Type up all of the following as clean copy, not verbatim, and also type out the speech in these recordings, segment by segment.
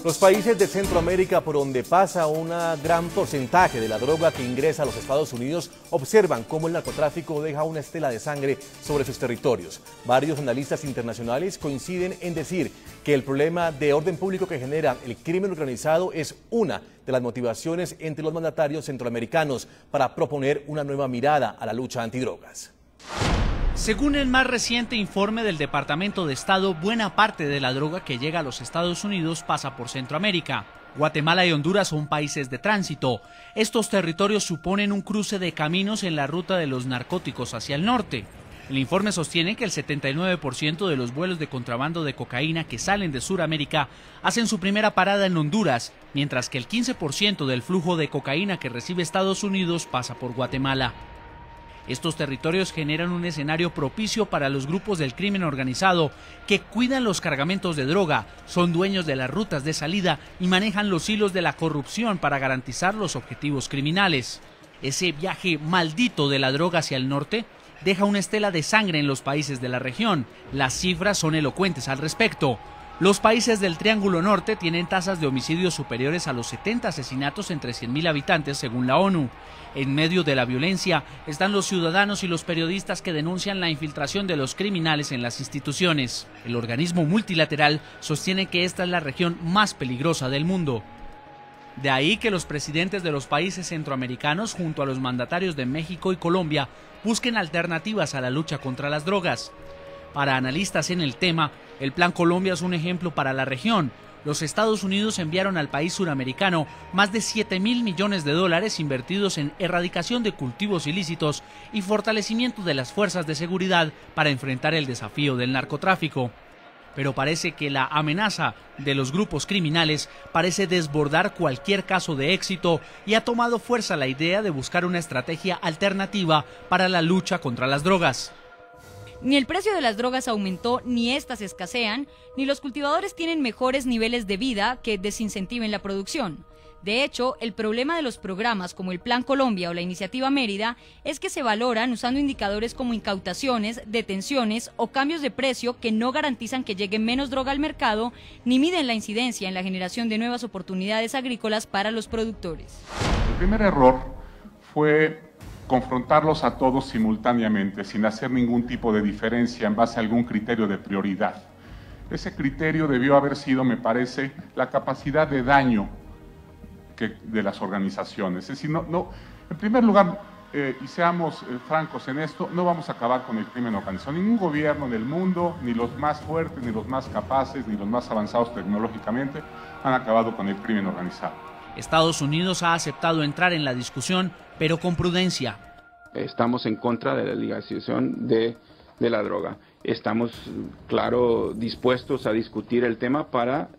Los países de Centroamérica, por donde pasa un gran porcentaje de la droga que ingresa a los Estados Unidos, observan cómo el narcotráfico deja una estela de sangre sobre sus territorios. Varios analistas internacionales coinciden en decir que el problema de orden público que genera el crimen organizado es una de las motivaciones entre los mandatarios centroamericanos para proponer una nueva mirada a la lucha antidrogas. Según el más reciente informe del Departamento de Estado, buena parte de la droga que llega a los Estados Unidos pasa por Centroamérica. Guatemala y Honduras son países de tránsito. Estos territorios suponen un cruce de caminos en la ruta de los narcóticos hacia el norte. El informe sostiene que el 79% de los vuelos de contrabando de cocaína que salen de Sudamérica hacen su primera parada en Honduras, mientras que el 15% del flujo de cocaína que recibe Estados Unidos pasa por Guatemala. Estos territorios generan un escenario propicio para los grupos del crimen organizado que cuidan los cargamentos de droga, son dueños de las rutas de salida y manejan los hilos de la corrupción para garantizar los objetivos criminales. Ese viaje maldito de la droga hacia el norte deja una estela de sangre en los países de la región. Las cifras son elocuentes al respecto. Los países del Triángulo Norte tienen tasas de homicidios superiores a los 70 asesinatos entre 100.000 habitantes, según la ONU. En medio de la violencia están los ciudadanos y los periodistas que denuncian la infiltración de los criminales en las instituciones. El organismo multilateral sostiene que esta es la región más peligrosa del mundo. De ahí que los presidentes de los países centroamericanos, junto a los mandatarios de México y Colombia, busquen alternativas a la lucha contra las drogas. Para analistas en el tema, el Plan Colombia es un ejemplo para la región. Los Estados Unidos enviaron al país suramericano más de $7.000 millones invertidos en erradicación de cultivos ilícitos y fortalecimiento de las fuerzas de seguridad para enfrentar el desafío del narcotráfico. Pero parece que la amenaza de los grupos criminales parece desbordar cualquier caso de éxito y ha tomado fuerza la idea de buscar una estrategia alternativa para la lucha contra las drogas. Ni el precio de las drogas aumentó, ni éstas escasean, ni los cultivadores tienen mejores niveles de vida que desincentiven la producción. De hecho, el problema de los programas como el Plan Colombia o la Iniciativa Mérida es que se valoran usando indicadores como incautaciones, detenciones o cambios de precio que no garantizan que llegue menos droga al mercado, ni miden la incidencia en la generación de nuevas oportunidades agrícolas para los productores. El primer error fue confrontarlos a todos simultáneamente, sin hacer ningún tipo de diferencia en base a algún criterio de prioridad. Ese criterio debió haber sido, me parece, la capacidad de daño de las organizaciones. Es decir, en primer lugar, y seamos francos en esto, no vamos a acabar con el crimen organizado. Ningún gobierno en el mundo, ni los más fuertes, ni los más capaces, ni los más avanzados tecnológicamente, han acabado con el crimen organizado. Estados Unidos ha aceptado entrar en la discusión, pero con prudencia. Estamos en contra de la legalización de la droga. Estamos, claro, dispuestos a discutir el tema para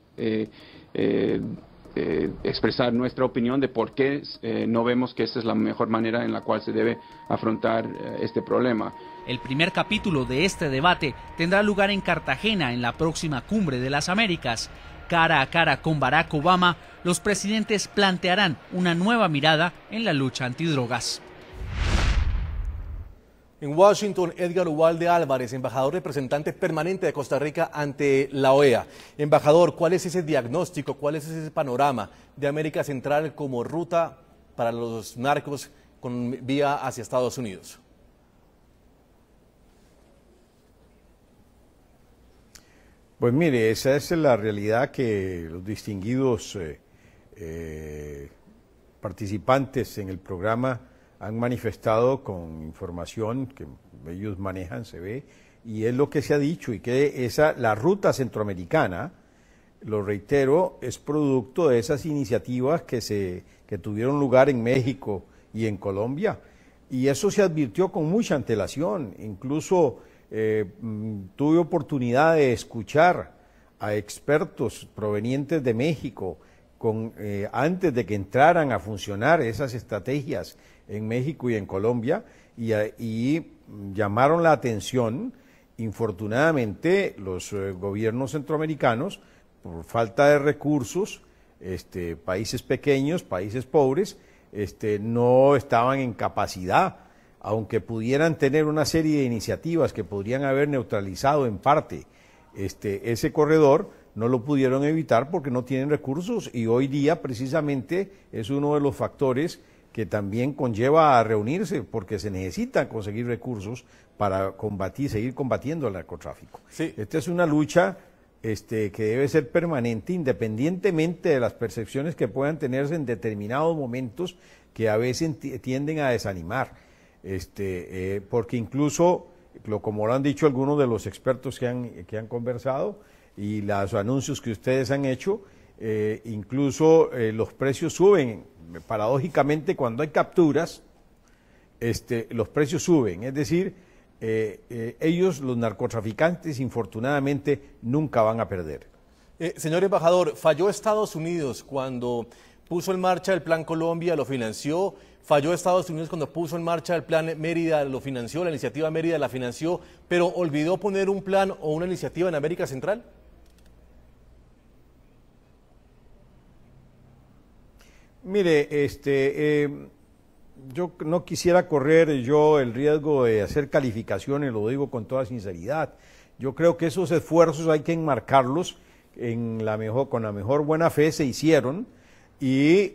expresar nuestra opinión de por qué no vemos que esta es la mejor manera en la cual se debe afrontar este problema. El primer capítulo de este debate tendrá lugar en Cartagena en la próxima Cumbre de las Américas. Cara a cara con Barack Obama, los presidentes plantearán una nueva mirada en la lucha antidrogas. En Washington, Edgar Ubalde Álvarez, embajador representante permanente de Costa Rica ante la OEA. Embajador, ¿cuál es ese diagnóstico, cuál es ese panorama de América Central como ruta para los narcos con vía hacia Estados Unidos? Pues mire, esa es la realidad que los distinguidos participantes en el programa han manifestado con información que ellos manejan, se ve, y es lo que se ha dicho, y que la ruta centroamericana, lo reitero, es producto de esas iniciativas que tuvieron lugar en México y en Colombia, y eso se advirtió con mucha antelación. Incluso tuve oportunidad de escuchar a expertos provenientes de México antes de que entraran a funcionar esas estrategias en México y en Colombia, y llamaron la atención. Infortunadamente, los gobiernos centroamericanos, por falta de recursos, países pequeños, países pobres, no estaban en capacidad, aunque pudieran tener una serie de iniciativas que podrían haber neutralizado en parte ese corredor, no lo pudieron evitar porque no tienen recursos, y hoy día precisamente es uno de los factores que también conlleva a reunirse, porque se necesitan conseguir recursos para seguir combatiendo el narcotráfico. Sí. Esta es una lucha que debe ser permanente, independientemente de las percepciones que puedan tenerse en determinados momentos que a veces tienden a desanimar, porque incluso, como lo han dicho algunos de los expertos que han conversado y los anuncios que ustedes han hecho, incluso los precios suben. Paradójicamente, cuando hay capturas, los precios suben, es decir, ellos, los narcotraficantes, infortunadamente, nunca van a perder. Señor embajador, ¿falló Estados Unidos cuando puso en marcha el Plan Colombia, lo financió? ¿Falló Estados Unidos cuando puso en marcha el Plan Mérida, lo financió, la iniciativa Mérida la financió, pero olvidó poner un plan o una iniciativa en América Central? Mire, yo no quisiera correr el riesgo de hacer calificaciones, lo digo con toda sinceridad. Yo creo que esos esfuerzos hay que enmarcarlos con la mejor buena fe, se hicieron, y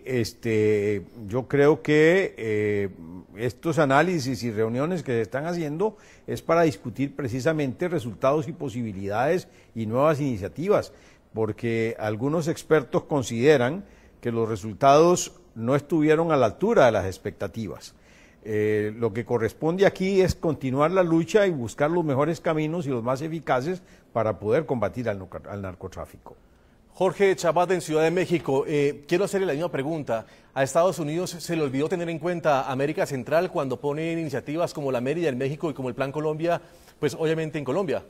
yo creo que estos análisis y reuniones que se están haciendo es para discutir precisamente resultados y posibilidades y nuevas iniciativas, porque algunos expertos consideran que los resultados no estuvieron a la altura de las expectativas. Lo que corresponde aquí es continuar la lucha y buscar los mejores caminos y los más eficaces para poder combatir al narcotráfico. Jorge Chabat, en Ciudad de México, quiero hacerle la misma pregunta. ¿A Estados Unidos se le olvidó tener en cuenta América Central cuando pone iniciativas como la Mérida en México y como el Plan Colombia, pues obviamente en Colombia?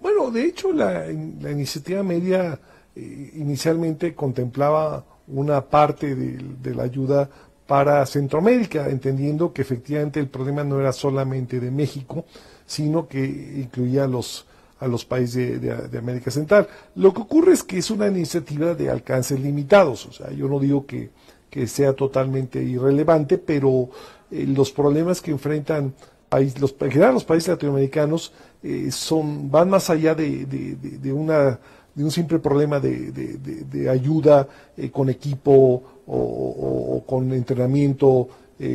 Bueno, de hecho, la iniciativa Mérida inicialmente contemplaba una parte de la ayuda para Centroamérica, entendiendo que efectivamente el problema no era solamente de México, sino que incluía a los países de América Central. Lo que ocurre es que es una iniciativa de alcances limitados, o sea, yo no digo que sea totalmente irrelevante, pero los problemas que enfrentan en general los países latinoamericanos van más allá de un simple problema de ayuda con equipo o con entrenamiento,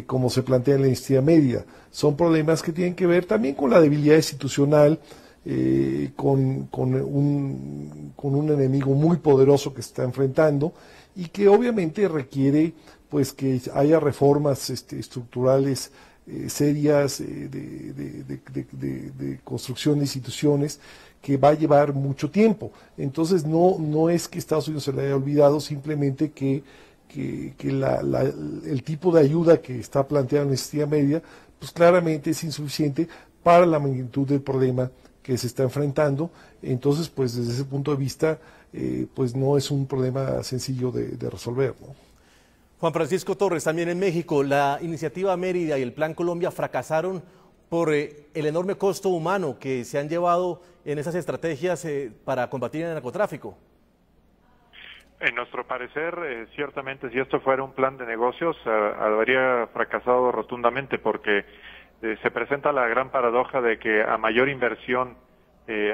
como se plantea en la iniciativa Mérida. Son problemas que tienen que ver también con la debilidad institucional, con un enemigo muy poderoso que se está enfrentando y que obviamente requiere pues que haya reformas estructurales serias de construcción de instituciones que va a llevar mucho tiempo. Entonces no es que Estados Unidos se le haya olvidado, simplemente que el tipo de ayuda que está planteada en la iniciativa Mérida pues claramente es insuficiente para la magnitud del problema que se está enfrentando. Entonces pues desde ese punto de vista pues no es un problema sencillo de resolver, ¿no? Juan Francisco Torres, también en México, la iniciativa Mérida y el Plan Colombia fracasaron por el enorme costo humano que se han llevado en esas estrategias para combatir el narcotráfico. En nuestro parecer, ciertamente, si esto fuera un plan de negocios, habría fracasado rotundamente, porque se presenta la gran paradoja de que a mayor inversión,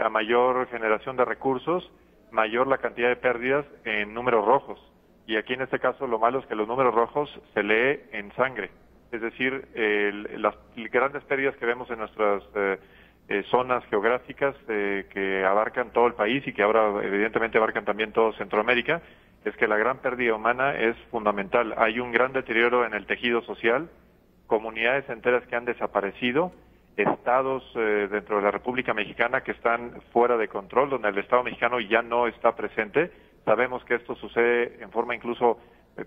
a mayor generación de recursos, mayor la cantidad de pérdidas en números rojos. Y aquí en este caso lo malo es que los números rojos se lee en sangre. Es decir, las grandes pérdidas que vemos en nuestras zonas geográficas que abarcan todo el país y que ahora evidentemente abarcan también todo Centroamérica, es que la gran pérdida humana es fundamental. Hay un gran deterioro en el tejido social, comunidades enteras que han desaparecido, estados dentro de la República Mexicana que están fuera de control, donde el Estado mexicano ya no está presente. Sabemos que esto sucede en forma incluso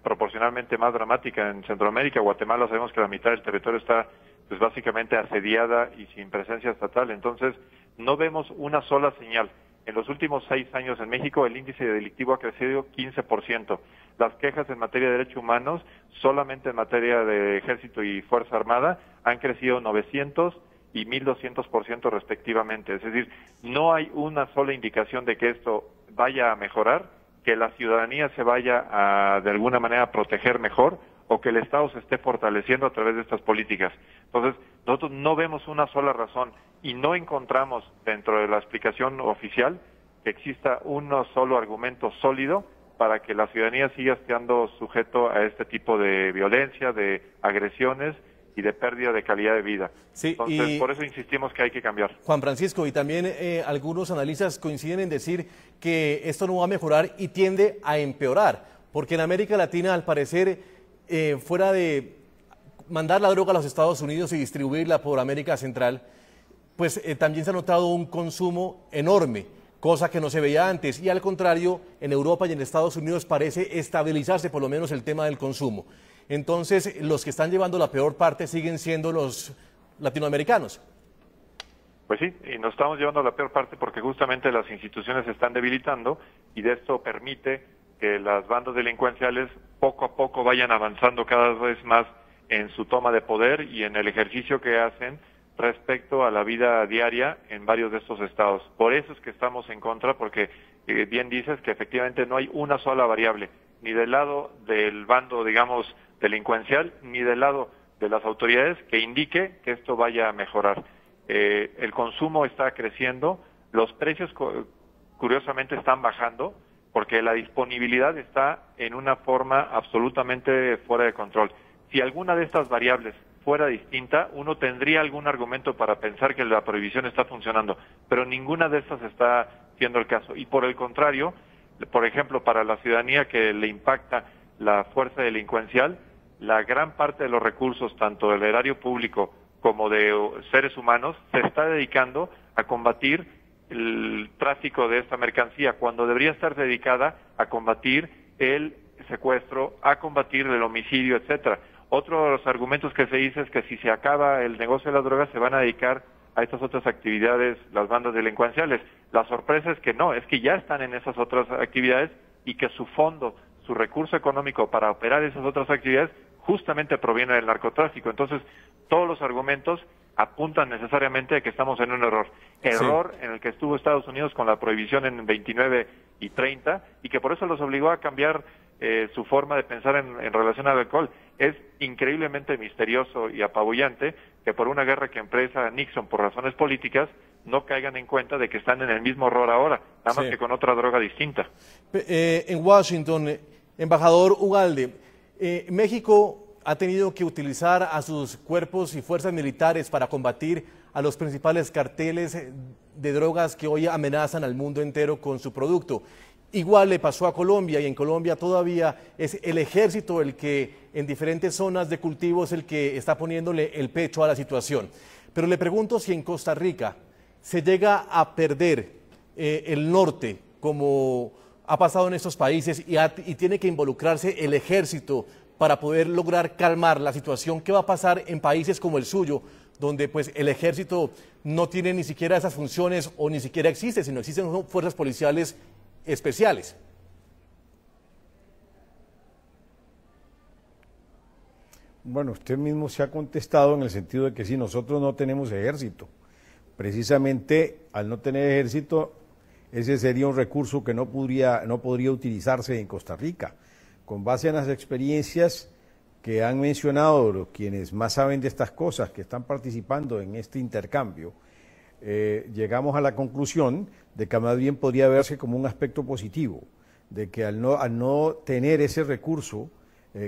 proporcionalmente más dramática en Centroamérica. Guatemala, sabemos que la mitad del territorio está pues básicamente asediada y sin presencia estatal. Entonces no vemos una sola señal. En los últimos 6 años en México el índice delictivo ha crecido 15%. Las quejas en materia de derechos humanos, solamente en materia de Ejército y Fuerza Armada, han crecido 900 y 1.200% respectivamente. Es decir, no hay una sola indicación de que esto vaya a mejorar, que la ciudadanía se vaya a, de alguna manera, proteger mejor, o que el Estado se esté fortaleciendo a través de estas políticas. Entonces, nosotros no vemos una sola razón, y no encontramos dentro de la explicación oficial que exista un solo argumento sólido para que la ciudadanía siga estando sujeto a este tipo de violencia, de agresiones y de pérdida de calidad de vida. Sí, entonces, por eso insistimos que hay que cambiar. Juan Francisco, y también algunos analistas coinciden en decir que esto no va a mejorar y tiende a empeorar, porque en América Latina, al parecer, fuera de mandar la droga a los Estados Unidos y distribuirla por América Central, pues también se ha notado un consumo enorme, cosa que no se veía antes, y al contrario, en Europa y en Estados Unidos parece estabilizarse por lo menos el tema del consumo. Entonces, los que están llevando la peor parte siguen siendo los latinoamericanos. Pues sí, y nos estamos llevando a la peor parte porque justamente las instituciones se están debilitando y de esto permite que las bandas delincuenciales poco a poco vayan avanzando cada vez más en su toma de poder y en el ejercicio que hacen respecto a la vida diaria en varios de estos estados. Por eso es que estamos en contra, porque bien dices que efectivamente no hay una sola variable, ni del lado del bando, digamos, delincuencial, ni del lado de las autoridades que indique que esto vaya a mejorar. El consumo está creciendo, los precios curiosamente están bajando, porque la disponibilidad está en una forma absolutamente fuera de control. Si alguna de estas variables fuera distinta, uno tendría algún argumento para pensar que la prohibición está funcionando, pero ninguna de estas está siendo el caso. Y por el contrario, por ejemplo, para la ciudadanía que le impacta la fuerza delincuencial, la gran parte de los recursos, tanto del erario público como de seres humanos, se está dedicando a combatir el tráfico de esta mercancía, cuando debería estar dedicada a combatir el secuestro, a combatir el homicidio, etcétera. Otro de los argumentos que se dice es que si se acaba el negocio de las drogas se van a dedicar a estas otras actividades las bandas delincuenciales. La sorpresa es que no, es que ya están en esas otras actividades y que su fondo, su recurso económico para operar esas otras actividades justamente proviene del narcotráfico. Entonces, todos los argumentos apuntan necesariamente a que estamos en un error. Error en el que estuvo Estados Unidos con la prohibición en 29 y 30 y que por eso los obligó a cambiar su forma de pensar en relación al alcohol. Es increíblemente misterioso y apabullante que por una guerra que empresa Nixon por razones políticas no caigan en cuenta de que están en el mismo error ahora, nada más que con otra droga distinta. En Washington, embajador Ugalde, México ha tenido que utilizar a sus cuerpos y fuerzas militares para combatir a los principales carteles de drogas que hoy amenazan al mundo entero con su producto. Igual le pasó a Colombia, y en Colombia todavía es el ejército el que en diferentes zonas de cultivo es el que está poniéndole el pecho a la situación. Pero le pregunto si en Costa Rica se llega a perder el norte, como ha pasado en estos países, y tiene que involucrarse el ejército para poder lograr calmar la situación. ¿Qué va a pasar en países como el suyo, donde pues el ejército no tiene ni siquiera esas funciones o ni siquiera existe, sino existen fuerzas policiales especiales? Bueno, usted mismo se ha contestado en el sentido de que sí, nosotros no tenemos ejército. Precisamente al no tener ejército, ese sería un recurso que no podría utilizarse en Costa Rica. Con base en las experiencias que han mencionado quienes más saben de estas cosas, que están participando en este intercambio, llegamos a la conclusión de que más bien podría verse como un aspecto positivo, de que al no tener ese recurso,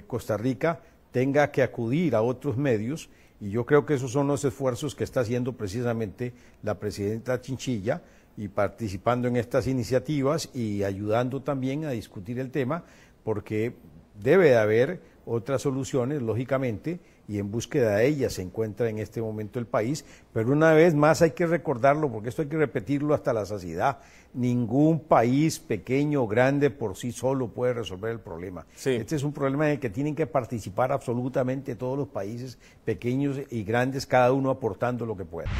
Costa Rica tenga que acudir a otros medios, y yo creo que esos son los esfuerzos que está haciendo precisamente la presidenta Chinchilla, y participando en estas iniciativas y ayudando también a discutir el tema, porque debe de haber otras soluciones, lógicamente, y en búsqueda de ellas se encuentra en este momento el país, pero una vez más hay que recordarlo, porque esto hay que repetirlo hasta la saciedad. Ningún país pequeño o grande por sí solo puede resolver el problema. Sí. Este es un problema en el que tienen que participar absolutamente todos los países, pequeños y grandes, cada uno aportando lo que pueda.